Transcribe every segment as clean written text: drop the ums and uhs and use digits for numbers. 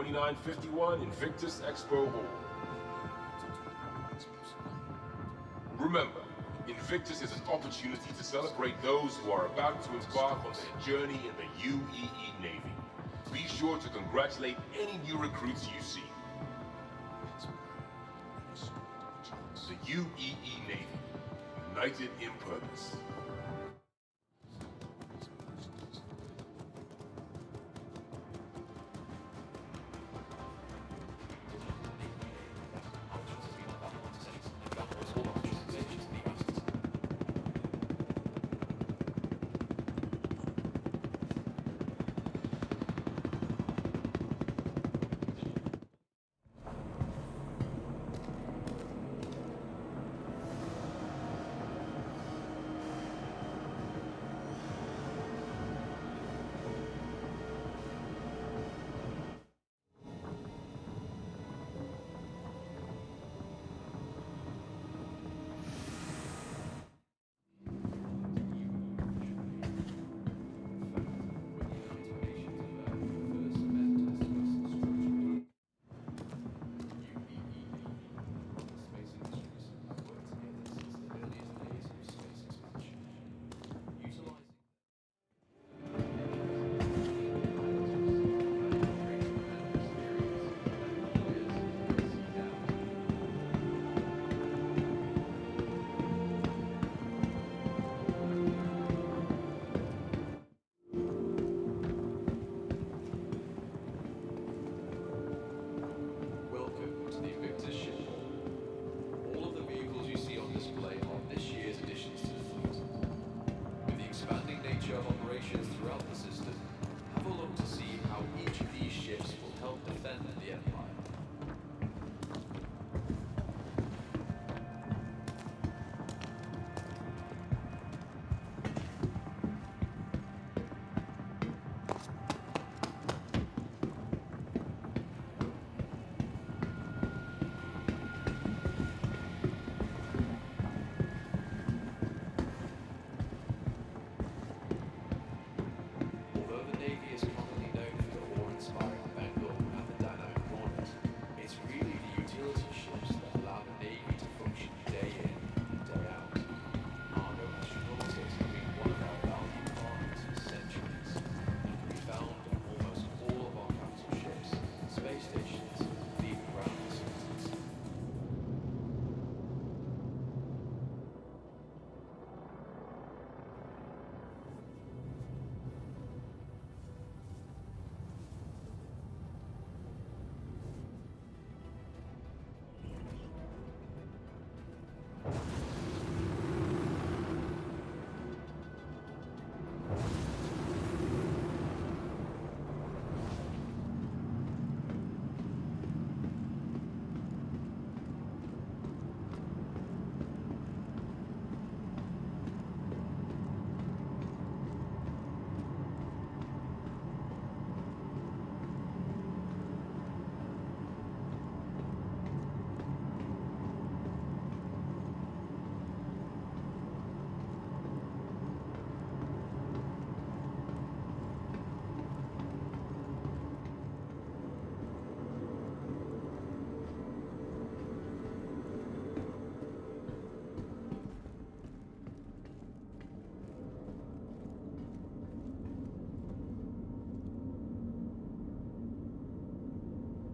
2951 Invictus Expo Hall. Remember, Invictus is an opportunity to celebrate those who are about to embark on their journey in the UEE Navy. Be sure to congratulate any new recruits you see. The UEE Navy, united in purpose.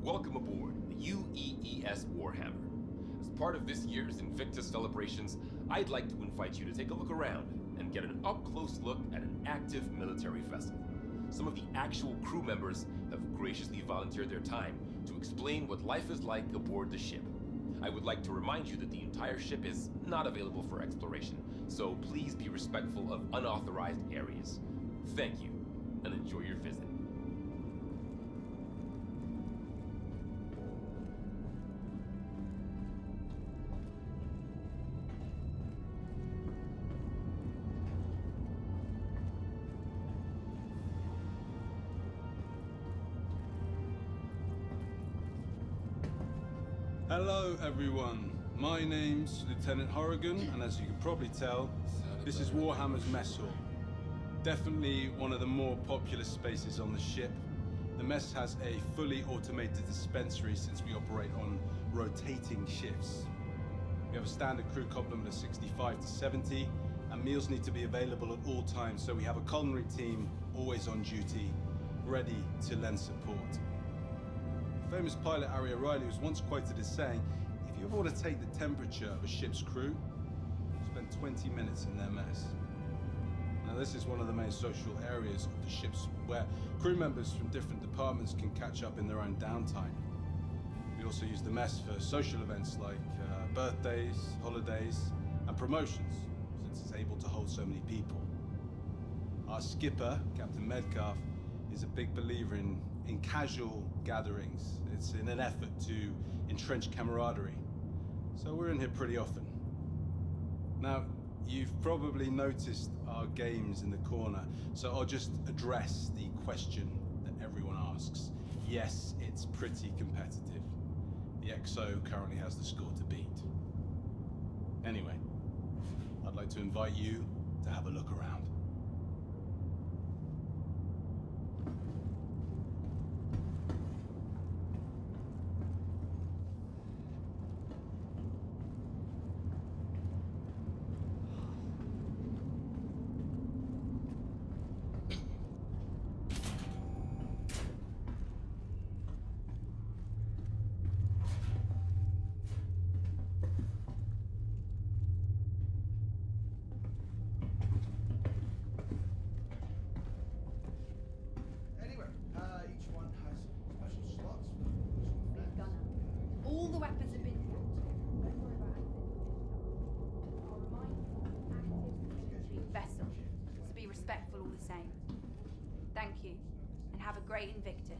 Welcome aboard the UEES Warhammer. As part of this year's Invictus celebrations, I'd like to invite you to take a look around and get an up-close look at an active military vessel. Some of the actual crew members have graciously volunteered their time to explain what life is like aboard the ship. I would like to remind you that the entire ship is not available for exploration, so please be respectful of unauthorized areas. Thank you, and enjoy your visit. Hello everyone, my name's Lieutenant Horrigan, and as you can probably tell, this is Warhammer's mess hall. Definitely one of the more popular spaces on the ship, The mess has a fully automated dispensary since we operate on rotating shifts. We have a standard crew complement of 65 to 70, and meals need to be available at all times, so we have a culinary team always on duty, ready to lend support. The famous pilot Harry O'Reilly was once quoted as saying, "If you ever want to take the temperature of a ship's crew, spend 20 minutes in their mess." Now, this is one of the main social areas of the ships where crew members from different departments can catch up in their own downtime. We also use the mess for social events like birthdays, holidays, and promotions, since it's able to hold so many people. Our skipper, Captain Medcalf, is a big believer in casual gatherings. It's in an effort to entrench camaraderie. So we're in here pretty often. Now, you've probably noticed our games in the corner, so I'll just address the question that everyone asks. Yes, it's pretty competitive. The XO currently has the score to beat. Anyway, I'd like to invite you to have a look around. Thank you, and have a great Invictus.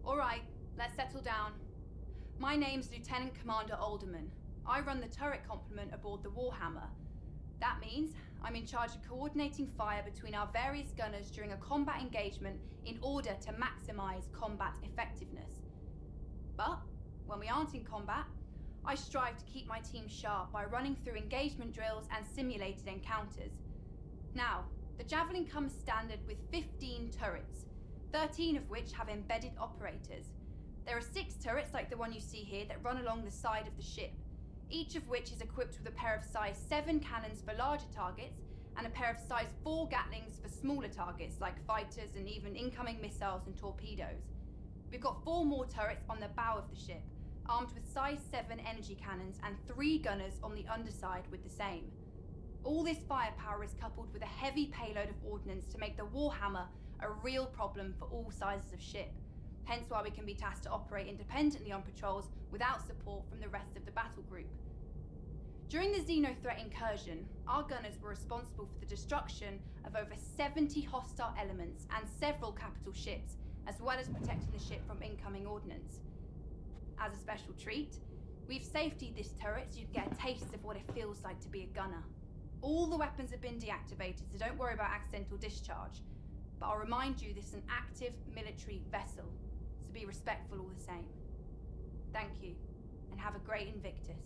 All right, let's settle down. My name's Lieutenant Commander Alderman. I run the turret complement aboard the Warhammer. That means I'm in charge of coordinating fire between our various gunners during a combat engagement in order to maximize combat effectiveness. But when we aren't in combat, I strive to keep my team sharp by running through engagement drills and simulated encounters. Now, the Javelin comes standard with 15 turrets, 13 of which have embedded operators. There are 6 turrets like the one you see here that run along the side of the ship, each of which is equipped with a pair of size 7 cannons for larger targets and a pair of size 4 Gatlings for smaller targets like fighters and even incoming missiles and torpedoes. We've got 4 more turrets on the bow of the ship, armed with size 7 energy cannons and 3 gunners on the underside with the same. All this firepower is coupled with a heavy payload of ordnance to make the Warhammer a real problem for all sizes of ship, hence why we can be tasked to operate independently on patrols without support from the rest of the battle group. During the Xeno threat incursion, our gunners were responsible for the destruction of over 70 hostile elements and several capital ships, as well as protecting the ship from incoming ordnance. As a special treat, we've safetied this turret so you can get a taste of what it feels like to be a gunner. All the weapons have been deactivated, so don't worry about accidental discharge. But I'll remind you this is an active military vessel, so be respectful all the same. Thank you, and have a great Invictus.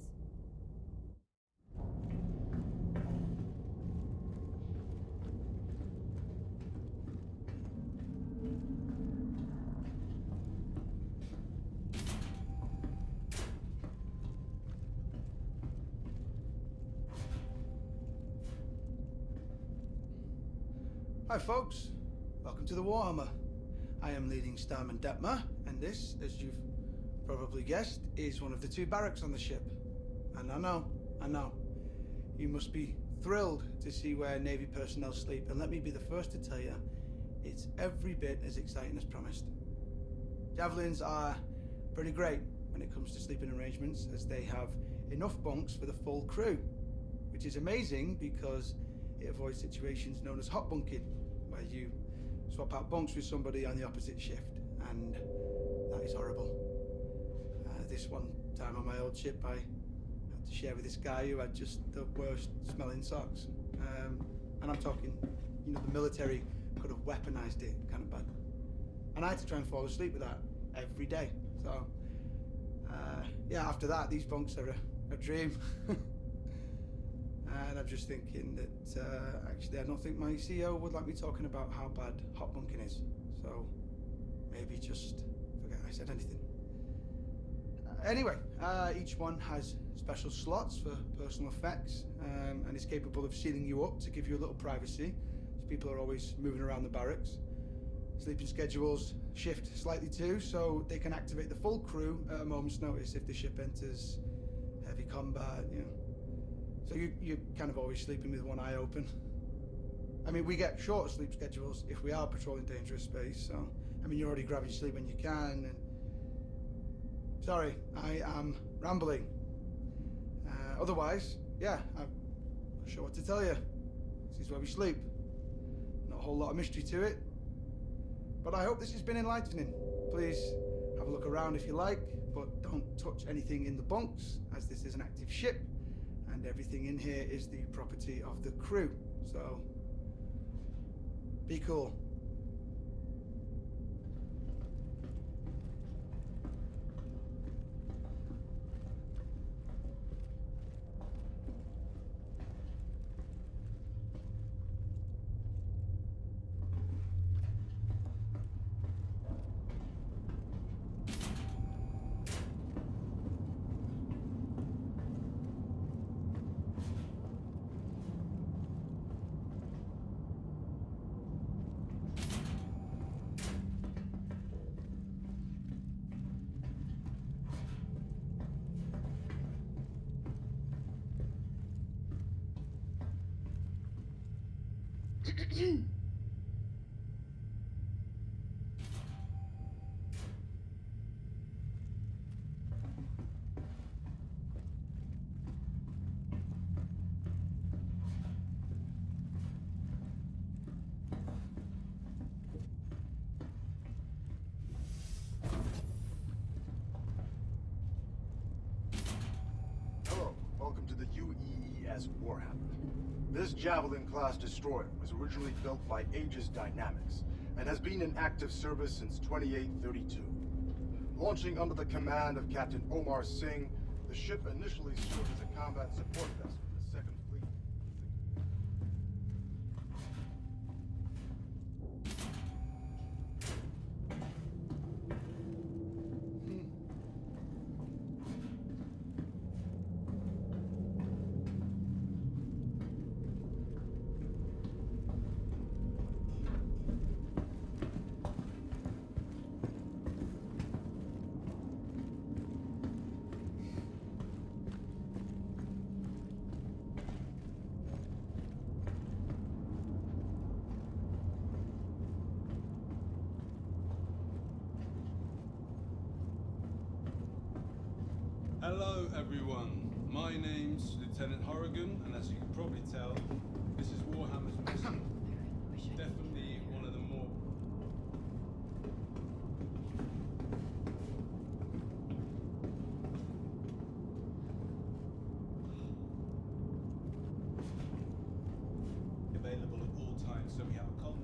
Hi folks, welcome to the Warhammer. I am leading Starman Detmer, and this, as you've probably guessed, is one of the 2 barracks on the ship. And I know, you must be thrilled to see where Navy personnel sleep, and let me be the first to tell you, it's every bit as exciting as promised. Javelins are pretty great when it comes to sleeping arrangements, as they have enough bunks for the full crew, which is amazing because it avoids situations known as hot bunking, where you swap out bunks with somebody on the opposite shift, and that is horrible. This one time on my old ship, I had to share with this guy who had just the worst smelling socks. And I'm talking, the military could have weaponized it kind of bad. And I had to try and fall asleep with that every day. So, yeah, after that, these bunks are a dream. And I'm just thinking that, actually, I don't think my CEO would like me talking about how bad hot bunking is. So, maybe just forget I said anything. Anyway, each one has special slots for personal effects, and is capable of sealing you up to give you a little privacy, as people are always moving around the barracks. Sleeping schedules shift slightly too, so they can activate the full crew at a moment's notice if the ship enters heavy combat, So you're kind of always sleeping with one eye open. I mean, we get shorter sleep schedules if we are patrolling dangerous space, so, you're already grabbing sleep when you can, and... Sorry, I am rambling. Otherwise, yeah, I'm not sure what to tell you. This is where we sleep. Not a whole lot of mystery to it. But I hope this has been enlightening. Please have a look around if you like, but don't touch anything in the bunks, as this is an active ship, and everything in here is the property of the crew. So, be cool. Hello, welcome to the UEES Warhammer. This Javelin-class destroyer was originally built by Aegis Dynamics and has been in active service since 2832. Launching under the command of Captain Omar Singh, the ship initially served as a combat support vessel for the Second Fleet. Hello everyone, my name's Lieutenant Horrigan, and as you can probably tell, this is Warhammer's mission. Definitely one of the more... available at all times, so we have a call.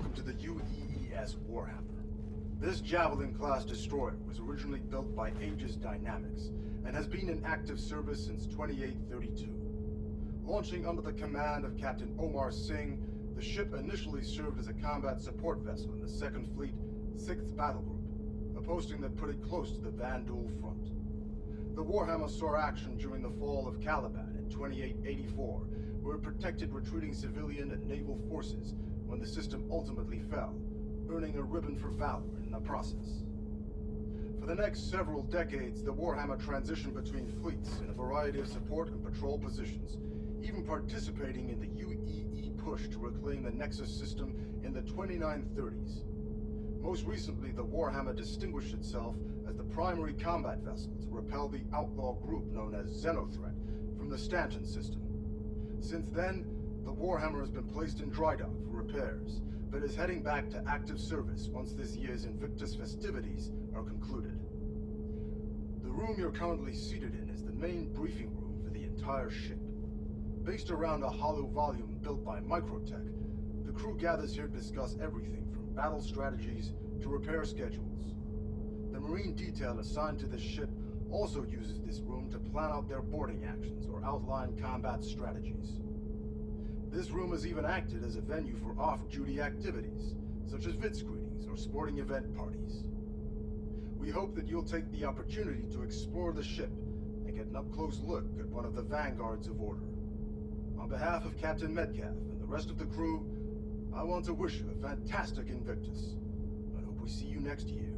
welcome to the UEES Warhammer. This Javelin-class destroyer was originally built by Aegis Dynamics and has been in active service since 2832. Launching under the command of Captain Omar Singh, the ship initially served as a combat support vessel in the 2nd Fleet, 6th Battle Group, a posting that put it close to the Vandal front. The Warhammer saw action during the fall of Caliban in 2884, where it protected retreating civilian and naval forces when the system ultimately fell, earning a ribbon for valor in the process. For the next several decades, the Warhammer transitioned between fleets in a variety of support and patrol positions, even participating in the UEE push to reclaim the Nexus system in the 2930s. Most recently, the Warhammer distinguished itself as the primary combat vessel to repel the outlaw group known as Xenothreat from the Stanton system. Since then, the Warhammer has been placed in dry dock for repairs, but is heading back to active service once this year's INVICTUS festivities are concluded. The room you're currently seated in is the main briefing room for the entire ship. Based around a hollow volume built by Microtech, the crew gathers here to discuss everything from battle strategies to repair schedules. The Marine detail assigned to this ship also uses this room to plan out their boarding actions or outline combat strategies. This room has even acted as a venue for off-duty activities, such as vid screenings or sporting event parties. We hope that you'll take the opportunity to explore the ship and get an up-close look at one of the vanguards of order. On behalf of Captain Metcalf and the rest of the crew, I want to wish you a fantastic Invictus, and hope we see you next year.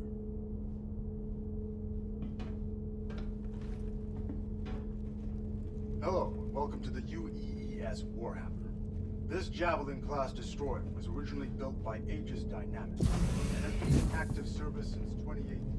Hello, and welcome to the UEES Warhammer. This Javelin-class destroyer was originally built by Aegis Dynamics and has been in active service since 2830.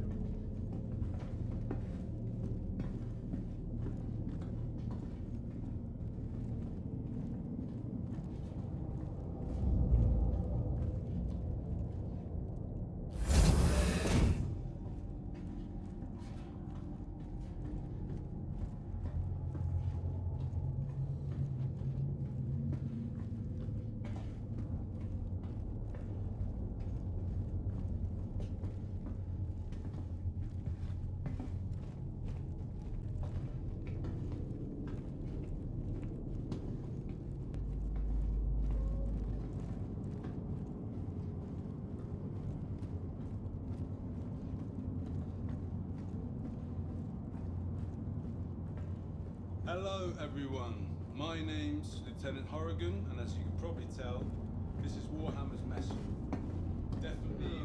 Hello everyone, my name's Lieutenant Horrigan, and as you can probably tell, this is Warhammer's mess hall. Definitely